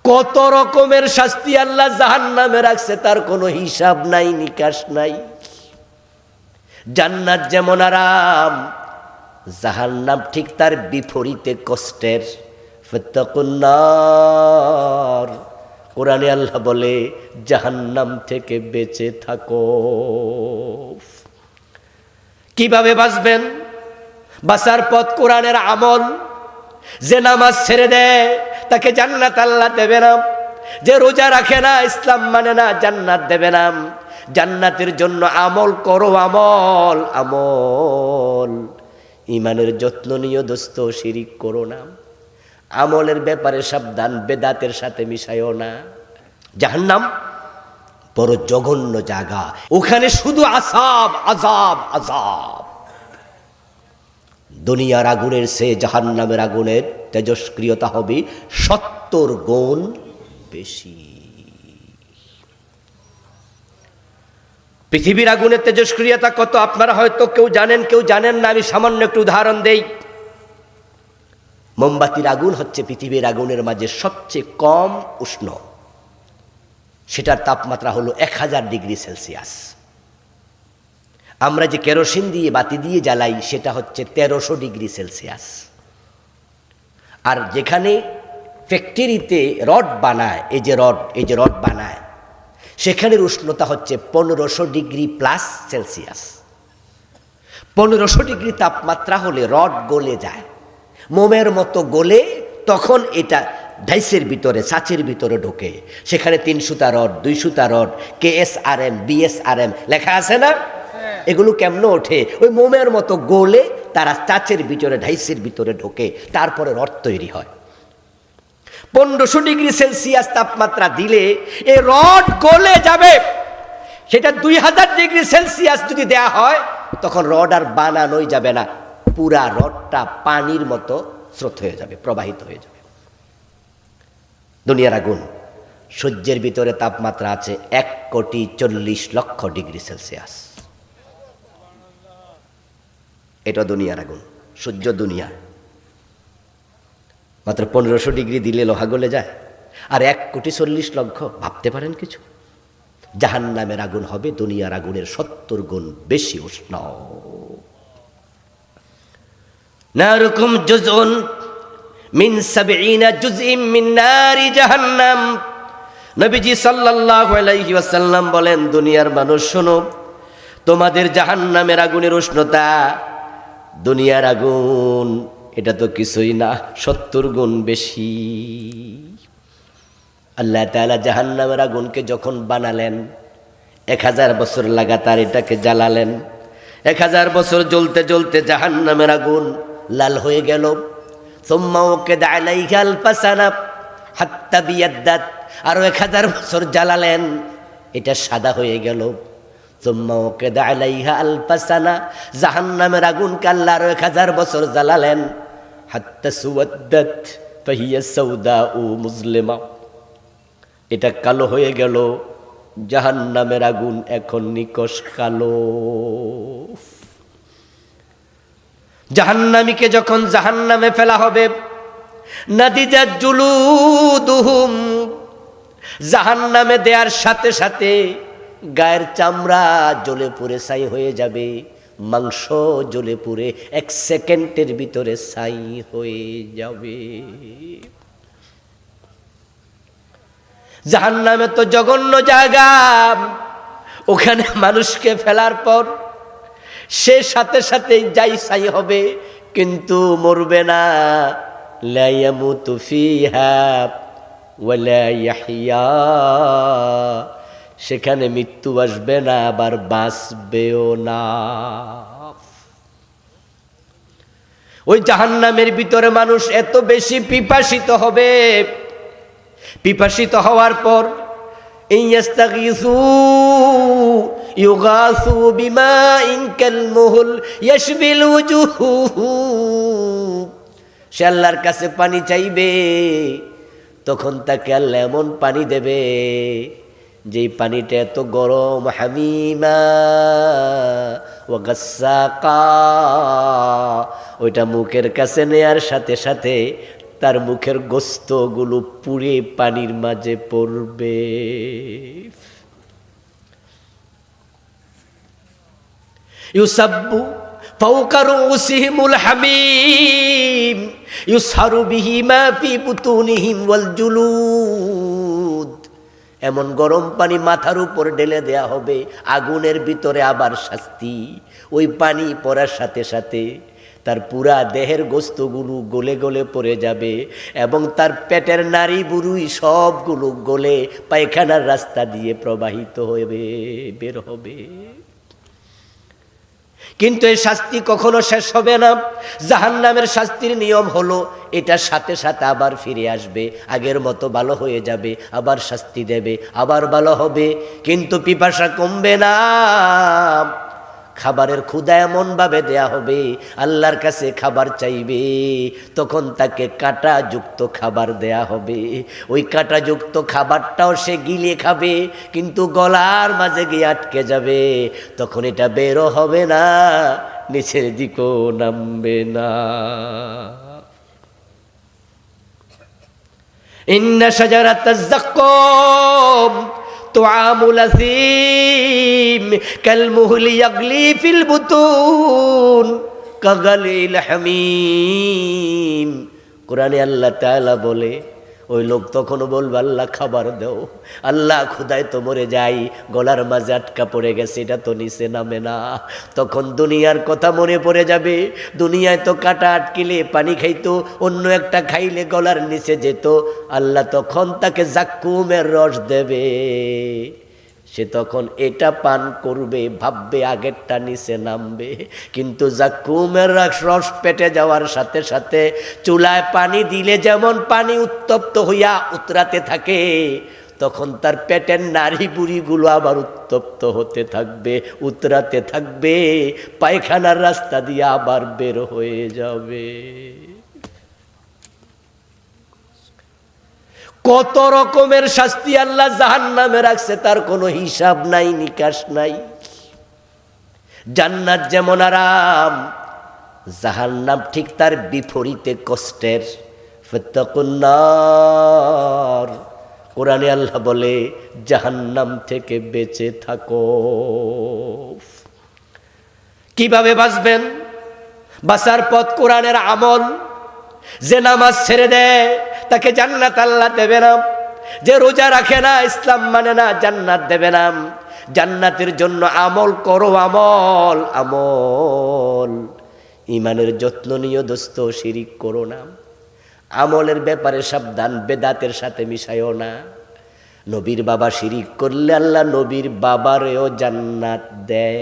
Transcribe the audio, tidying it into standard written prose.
কত রকমের শাস্তি আল্লাহ জাহান্নামে রাখছে, তার কোনো হিসাব নাই, নিকাশ নাই। জান্নাত যেমন আরাম, জাহান্নাম ঠিক তার বিপরীতে কষ্টের। ফাত্তাকুন্নার, কোরআনে আল্লাহ বলে জাহান্নাম থেকে বেঁচে থাকো। কিভাবে বাঁচবেন? বাঁচার পথ কোরআনের আমল। যে নামাজ ছেড়ে দেয় তাকে জান্নাত আল্লাহ দেবে না। যে রোজা রাখে না, ইসলাম মানে না, জান্নাত দেবে না। জান্নাতের জন্য আমল করো, আমল আমল। ইমানের যত্ন নিয়ে দোস্ত, শিরিক করো না। আমলের ব্যাপারে সাবধান, বেদাতের সাথে মিশাইও না। জাহান্নাম বড় জঘন্য জায়গা, ওখানে শুধু আযাব আযাব আযাব। দুনিয়ার আগুনের চেয়ে জাহান্নামের আগুনের তেজস্ক্রিয়তা হবে 70 গুণ বেশি। পৃথিবীর আগুনের তেজস্ক্রিয়তা কত আপনারা হয়তো কেউ জানেন, কেউ জানেন না। আমি সামান্য একটু উদাহরণ দেই। মোমবাতির আগুন হচ্ছে পৃথিবীর আগুনের মাঝে সবচেয়ে কম উষ্ণ। সেটার তাপমাত্রা হলো 1000 ডিগ্রি সেলসিয়াস। আমরা যে কেরোসিন দিয়ে বাতি দিয়ে জ্বালাই সেটা হচ্ছে 1300 ডিগ্রি সেলসিয়াস। আর যেখানে ফ্যাক্টরিতে রড বানায়, এই যে রড বানায়, সেখানের উষ্ণতা হচ্ছে 1500 ডিগ্রি প্লাস সেলসিয়াস। 1500 ডিগ্রি তাপমাত্রা হলে রড গলে যায়, মোমের মতো গলে, তখন এটা ডাইসের ভিতরে, ছাঁচের ভিতরে ঢোকে। সেখানে 3 সুতা রড, 2 সুতা রড, KSRM BSRM লেখা আছে না? এগুলো কেমনে ওঠে? ওই মোমের মতো গলে তারা ছাঁচের ভিতরে, ডাইসের ভিতরে ঢোকে, তারপরে রড তৈরি হয়। 1500 ডিগ্রি সেলসিয়াস তাপমাত্রা দিলে এই রড গলে যাবে। সেটা 2000 ডিগ্রি সেলসিয়াস যদি দেয়া হয়, তখন রড আর বানানোই যাবে না, পুরা রডটা পানির মতো স্রোত হয়ে যাবে, প্রবাহিত হয়ে যাবে। দুনিয়ার আগুন, সূর্যের ভিতরে তাপমাত্রা আছে 1,40,00,000 ডিগ্রি সেলসিয়াস। এটা দুনিয়ার আগুন, সূর্য দুনিয়া। মাত্র 1500 ডিগ্রি দিলে লোহা গলে যায়, আর 1,40,00,000। ভাবতে পারেন কিছু? জাহান্নামের আগুন হবে দুনিয়ার আগুনের 70 গুণ বেশি উষ্ণ। নারুকুম জুজউন মিন 70 জুজইম মিন নারি জাহান্নাম। নবীজি সাল্লাল্লাহু আলাইহি ওয়াসাল্লাম বলেন, দুনিয়ার মানুষ শোনো, তোমাদের জাহান্নামের আগুনের উষ্ণতা, দুনিয়ার আগুন এটা তো কিছুই না, 70 গুণ বেশি। আল্লাহ তাআলা জাহান্নামের আগুনকে যখন বানালেন, 1000 বছর লাগাতার এটাকে জ্বালালেন। 1000 বছর জ্বলতে জ্বলতে জাহান্নামের আগুন লাল হয়ে গেল। সুম্মা উকিদা আলাইহা আলফা সানা হাত্তা বিয়াদ্দাত। আরো 1000 বছর জ্বালালেন, এটা সাদা হয়ে গেল। সুম্মা উকিদা আলাইহা আলফা সানা, জাহান্নামের আগুনকে আল্লাহ আরো 1000 বছর জ্বালালেন। হাত্তা সুওয়াদ্দাত ফাহিয়া সাউদাউ মুজলিমা, এটা কালো হয়ে গেল। জাহান্নামের আগুন এখন নিকষ কালো। জাহান্নামীকে যখন জাহান্নামে ফেলা হবে, নাদিজাত জুলুদুহুম, জাহান্নামে দেওয়ার সাথে সাথে গায়ের চামড়া জ্বলে পুড়ে ছাই হয়ে যাবে, মাংস জ্বলে পুড়ে 1 সেকেন্ডের ভিতরে ছাই হয়ে যাবে। জাহান্নামে তো জঘন্য জায়গা, ওখানে মানুষকে ফেলার পর সে সাথে সাথে যাই ছাই হবে, কিন্তু মরবে না। লা ইয়ামুতু ফিহা ওয়ালা ইয়াহইয়া, সেখানে মৃত্যু আসবে না, আবার বাঁচবেও না। ওই জাহান্নামের ভিতরে মানুষ এত বেশি পিপাসিত হবে, পিপাসিত হওয়ার পর ইস্তাগীসু ইউগাসু বিমাইন কালমুহুল ইয়াশবিল ওয়ুজুহ, সে আল্লাহর কাছে পানি চাইবে, তখন তাকে আল্লাহ এমন পানি দেবে যেই পানিটা এত গরম, হামিমা ওয়া গাসসাকা, ওইটা মুখের কাছে নেয়ার সাথে সাথে তার মুখের গোস্তগুলো পুড়ে পানির মাঝে পড়বে। ইউসাব্বু ফাওকা রুসিহিমুল হামিম ইউসহারু বিহি মা ফি বুতুনিহিম ওয়াল জুলুদ। এমন গরম পানি মাথার উপর ঢেলে দেয়া হবে, আগুনের ভিতরে আবার শাস্তি। ওই পানি পড়ার সাথে সাথে তার পুরা দেহের গোস্তগুলো গলে গলে পড়ে যাবে এবং তার পেটের নাড়ি বুড়ুই সবগুলো গলে পায়খানার রাস্তা দিয়ে প্রবাহিত হবে, বের হবে। কিন্তু এই শাস্তি কখনো শেষ হবে না। জাহান্নামের শাস্তির নিয়ম হলো এটার সাথে সাথে আবার ফিরে আসবে, আগের মতো ভালো হয়ে যাবে, আবার শাস্তি দেবে, আবার ভালো হবে, কিন্তু পিপাসা কমবে না। খাবারের ক্ষুধা এমনভাবে দেয়া হবে, আল্লাহর কাছে খাবার চাইবে, তখন তাকে কাঁটাযুক্ত খাবার দেয়া হবে। ওই কাঁটাযুক্ত খাবারটাও সে গিলে খাবে, কিন্তু গলার মাঝে গিয়ে আটকে যাবে, তখন এটা বেরো হবে না, নিচের দিকেও নামবে না। ইন্না শাজারাতাজ যাক্কুম তুআমুল আসিম কালমুহলি ইয়াগলি ফিল বুতুন কাগালিল হামিম। কোরআনে আল্লাহ তাআলা বলে, ওই লোক তখনও বলবে আল্লাহ খাবার দাও, আল্লাহ ক্ষুধায় তো মরে যাই, গলার মাঝে আটকা পড়ে গেছে, এটা তো নিচে নামে না। তখন দুনিয়ার কথা মনে পড়ে যাবে, দুনিয়ায় তো কাটা আটকিলে পানি খাইতো, অন্য একটা খাইলে গলার নিচে যেত। আল্লাহ তখন তাকে জাক্কুমের রস দেবে, সে তখন এটা পান করবে, ভাববে আগেরটা নিচে নামবে, কিন্তু জাক্কুমের রস পেটে যাওয়ার সাথে সাথে চুলায় পানি দিলে যেমন পানি উত্তপ্ত হইয়া উতরাতে থাকে, তখন তার পেটের নাড়ি বুড়িগুলো আবার উত্তপ্ত হতে থাকবে, উতরাতে থাকবে, পায়খানার রাস্তা দিয়ে আবার বের হয়ে যাবে। কত রকমের শাস্তি আল্লাহ জাহান্নামে রাখছে, তার কোনো হিসাব নাই, নিকাশ নাই। জান্নাত যেমন আরাম, জাহান্নাম ঠিক তার বিপরীতে কষ্টের। ফাত্তাকুন্নার, কোরআনে আল্লাহ বলে জাহান্নাম থেকে বেঁচে থাকো। কিভাবে বাঁচবেন? বাঁচার পথ কোরআনের আমল। যে নামাজ ছেড়ে দেয় তাকে জান্নাত আল্লাহ দেবে না, যে রোজা রাখে না, ইসলাম মানে না, জান্নাত দেবে না। জান্নাতের জন্য আমল করো, আমল আমল। ইমানের যত্ন নিয়ে দোস্ত, শিরিক করো না। আমলের ব্যাপারে সাবধান, বেদাতের সাথে মিশাইও না। নবীর বাবা শিরিক করলে আল্লাহ নবীর বাবারেও জান্নাত দেয়।